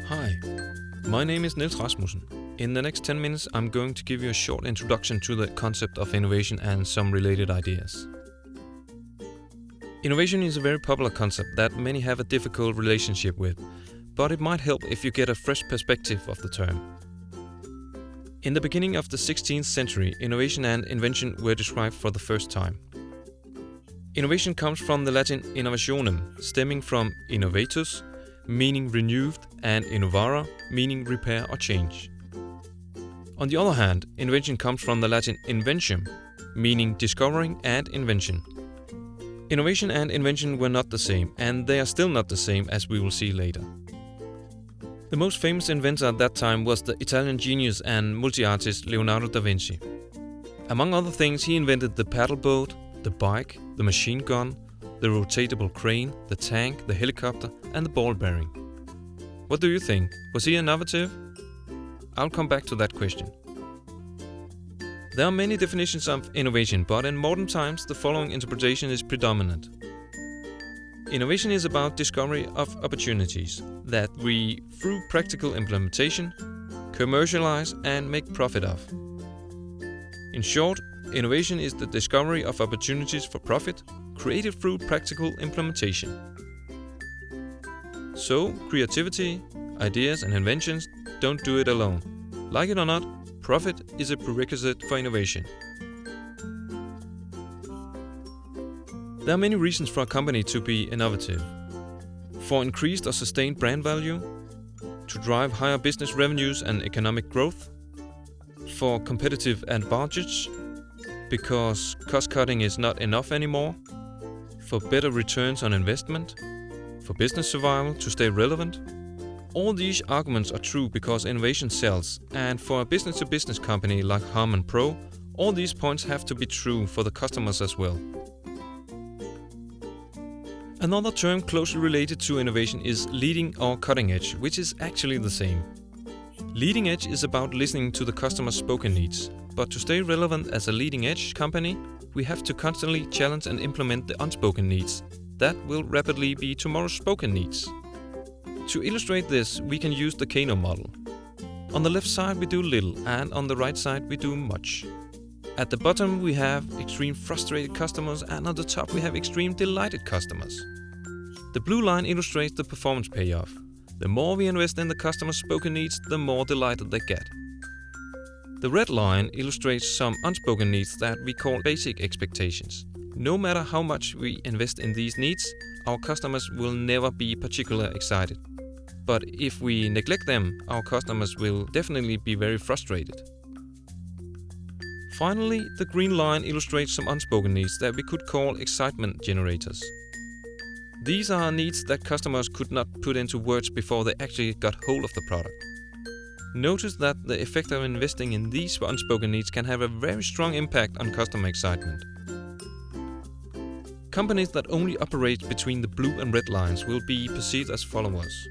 Hi, my name is Niels Rasmussen. In the next 10 minutes, I'm going to give you a short introduction to the concept of innovation and some related ideas. Innovation is a very popular concept that many have a difficult relationship with, but it might help if you get a fresh perspective of the term. In the beginning of the 16th century, innovation and invention were described for the first time. Innovation comes from the Latin innovationem, stemming from innovatus, meaning renewed, and innovare, meaning repair or change. On the other hand, invention comes from the Latin inventium, meaning discovering and invention. Innovation and invention were not the same, and they are still not the same, as we will see later. The most famous inventor at that time was the Italian genius and multi-artist Leonardo da Vinci. Among other things, he invented the paddle boat, the bike, the machine gun, the rotatable crane, the tank, the helicopter, and the ball bearing. What do you think? Was he innovative? I'll come back to that question. There are many definitions of innovation, but in modern times the following interpretation is predominant. Innovation is about discovery of opportunities that we, through practical implementation, commercialize and make profit of. In short, innovation is the discovery of opportunities for profit created through practical implementation. So, creativity, ideas and inventions don't do it alone. Like it or not, profit is a prerequisite for innovation. There are many reasons for a company to be innovative. For increased or sustained brand value, to drive higher business revenues and economic growth, for competitive advantage, because cost-cutting is not enough anymore, for better returns on investment, for business survival to stay relevant. All these arguments are true because innovation sells, and for a business-to-business company like Harman Pro, all these points have to be true for the customers as well. Another term closely related to innovation is leading or cutting edge, which is actually the same. Leading edge is about listening to the customer's spoken needs, but to stay relevant as a leading edge company, we have to constantly challenge and implement the unspoken needs. That will rapidly be tomorrow's spoken needs. To illustrate this, we can use the Kano model. On the left side we do little, and on the right side we do much. At the bottom we have extreme frustrated customers, and on the top we have extreme delighted customers. The blue line illustrates the performance payoff. The more we invest in the customer's spoken needs, the more delighted they get. The red line illustrates some unspoken needs that we call basic expectations. No matter how much we invest in these needs, our customers will never be particularly excited. But if we neglect them, our customers will definitely be very frustrated. Finally, the green line illustrates some unspoken needs that we could call excitement generators. These are needs that customers could not put into words before they actually got hold of the product. Notice that the effect of investing in these unspoken needs can have a very strong impact on customer excitement. Companies that only operate between the blue and red lines will be perceived as followers.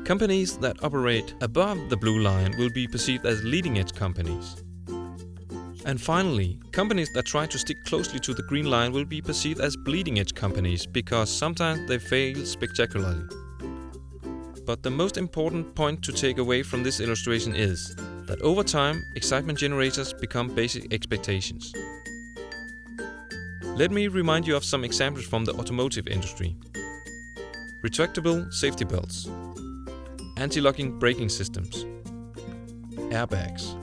Companies that operate above the blue line will be perceived as leading-edge companies. And finally, companies that try to stick closely to the green line will be perceived as bleeding-edge companies because sometimes they fail spectacularly. But the most important point to take away from this illustration is that over time, excitement generators become basic expectations. Let me remind you of some examples from the automotive industry. Retractable safety belts, anti-locking braking systems, airbags.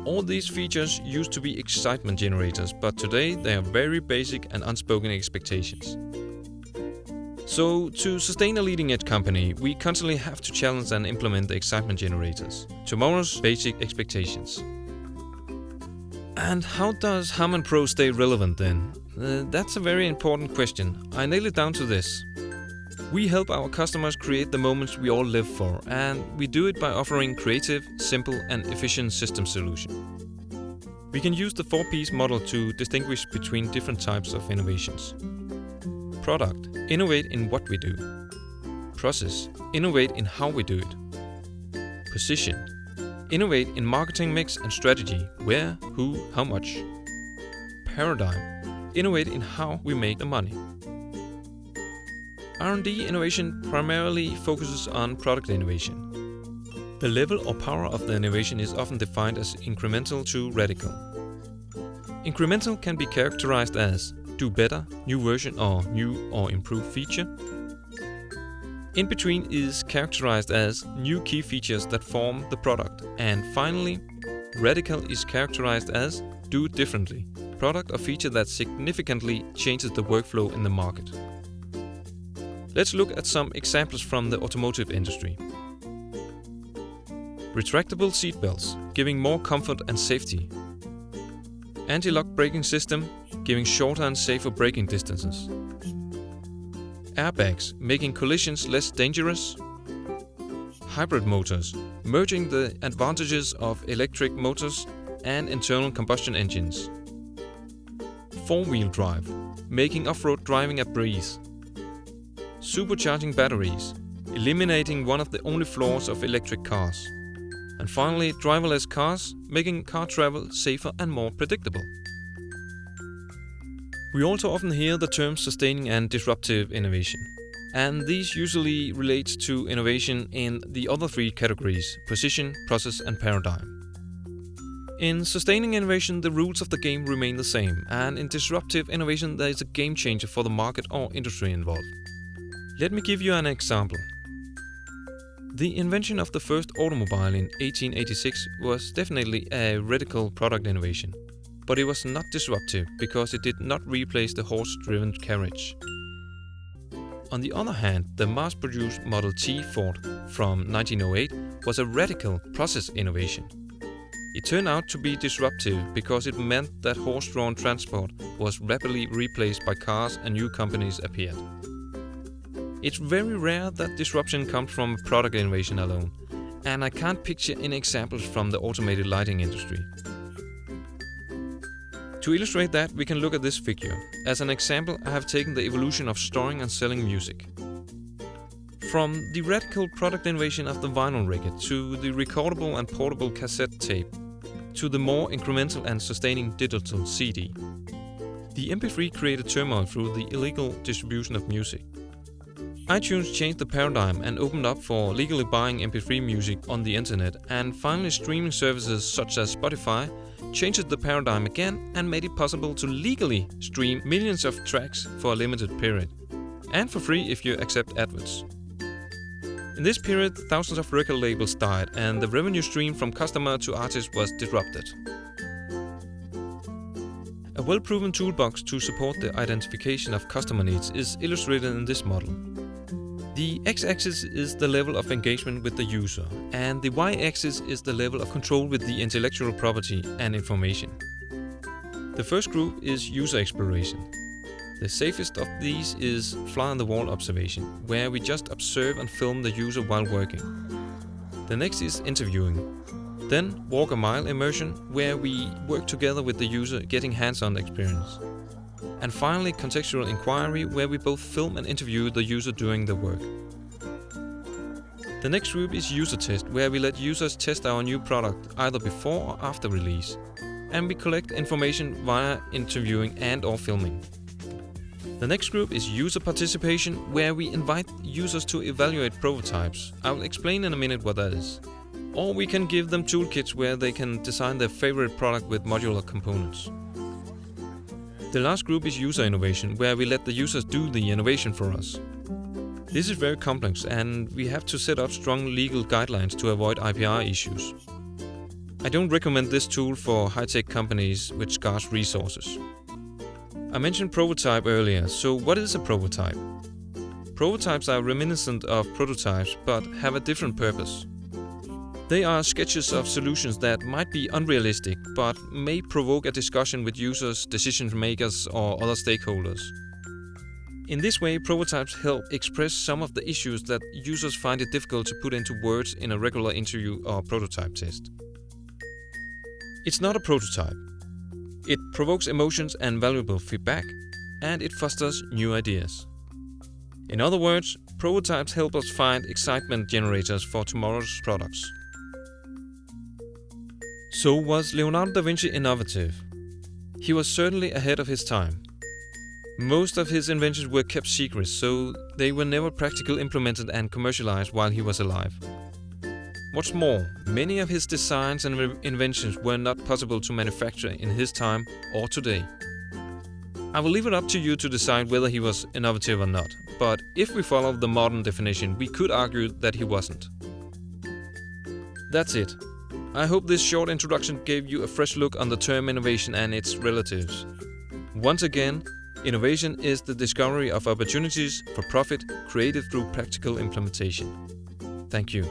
All these features used to be excitement generators, but today they are very basic and unspoken expectations. So, to sustain a leading-edge company, we constantly have to challenge and implement the excitement generators, tomorrow's basic expectations. And how does Harman Pro stay relevant then? That's a very important question. I nail it down to this. We help our customers create the moments we all live for, and we do it by offering creative, simple and efficient system solutions. We can use the 4Ps model to distinguish between different types of innovations. Product, innovate in what we do. Process, innovate in how we do it. Position, innovate in marketing mix and strategy, where, who, how much. Paradigm, innovate in how we make the money. R&D innovation primarily focuses on product innovation. The level or power of the innovation is often defined as incremental to radical. Incremental can be characterized as do better, new version or new or improved feature. In between is characterized as new key features that form the product. And finally, radical is characterized as do it differently, product or feature that significantly changes the workflow in the market. Let's look at some examples from the automotive industry. Retractable seat belts, giving more comfort and safety. Anti-lock braking system, giving shorter and safer braking distances. Airbags, making collisions less dangerous. Hybrid motors, merging the advantages of electric motors and internal combustion engines. Four-wheel drive, making off-road driving a breeze. Supercharging batteries, eliminating one of the only flaws of electric cars. And finally, driverless cars, making car travel safer and more predictable. We also often hear the terms sustaining and disruptive innovation, and these usually relate to innovation in the other three categories: position, process and paradigm. In sustaining innovation, the rules of the game remain the same, and in disruptive innovation there is a game changer for the market or industry involved. Let me give you an example. The invention of the first automobile in 1886 was definitely a radical product innovation. But it was not disruptive because it did not replace the horse-driven carriage. On the other hand, the mass-produced Model T Ford from 1908 was a radical process innovation. It turned out to be disruptive because it meant that horse-drawn transport was rapidly replaced by cars and new companies appeared. It's very rare that disruption comes from product innovation alone, and I can't picture any examples from the automated lighting industry. To illustrate that, we can look at this figure. As an example, I have taken the evolution of storing and selling music. From the radical product innovation of the vinyl record to the recordable and portable cassette tape, to the more incremental and sustaining digital CD. The MP3 created turmoil through the illegal distribution of music. iTunes changed the paradigm and opened up for legally buying MP3 music on the internet, and finally streaming services such as Spotify changed the paradigm again and made it possible to legally stream millions of tracks for a limited period, and for free if you accept adverts. In this period, thousands of record labels died and the revenue stream from customer to artist was disrupted. A well-proven toolbox to support the identification of customer needs is illustrated in this model. The x-axis is the level of engagement with the user, and the y-axis is the level of control with the intellectual property and information. The first group is user exploration. The safest of these is fly-on-the-wall observation, where we just observe and film the user while working. The next is interviewing. Then walk-a-mile immersion, where we work together with the user getting hands-on experience. And finally, contextual inquiry, where we both film and interview the user doing the work. The next group is user test, where we let users test our new product either before or after release. And we collect information via interviewing and or filming. The next group is user participation, where we invite users to evaluate prototypes. I will explain in a minute what that is. Or we can give them toolkits where they can design their favorite product with modular components. The last group is user innovation, where we let the users do the innovation for us. This is very complex, and we have to set up strong legal guidelines to avoid IPR issues. I don't recommend this tool for high-tech companies with scarce resources. I mentioned prototype earlier, so what is a prototype? Prototypes are reminiscent of prototypes but have a different purpose. They are sketches of solutions that might be unrealistic but may provoke a discussion with users, decision makers or other stakeholders. In this way, prototypes help express some of the issues that users find it difficult to put into words in a regular interview or prototype test. It's not a prototype. It provokes emotions and valuable feedback, and it fosters new ideas. In other words, prototypes help us find excitement generators for tomorrow's products. So was Leonardo da Vinci innovative? He was certainly ahead of his time. Most of his inventions were kept secret, so they were never practically implemented and commercialized while he was alive. What's more, many of his designs and inventions were not possible to manufacture in his time or today. I will leave it up to you to decide whether he was innovative or not, but if we follow the modern definition, we could argue that he wasn't. That's it. I hope this short introduction gave you a fresh look on the term innovation and its relatives. Once again, innovation is the discovery of opportunities for profit created through practical implementation. Thank you.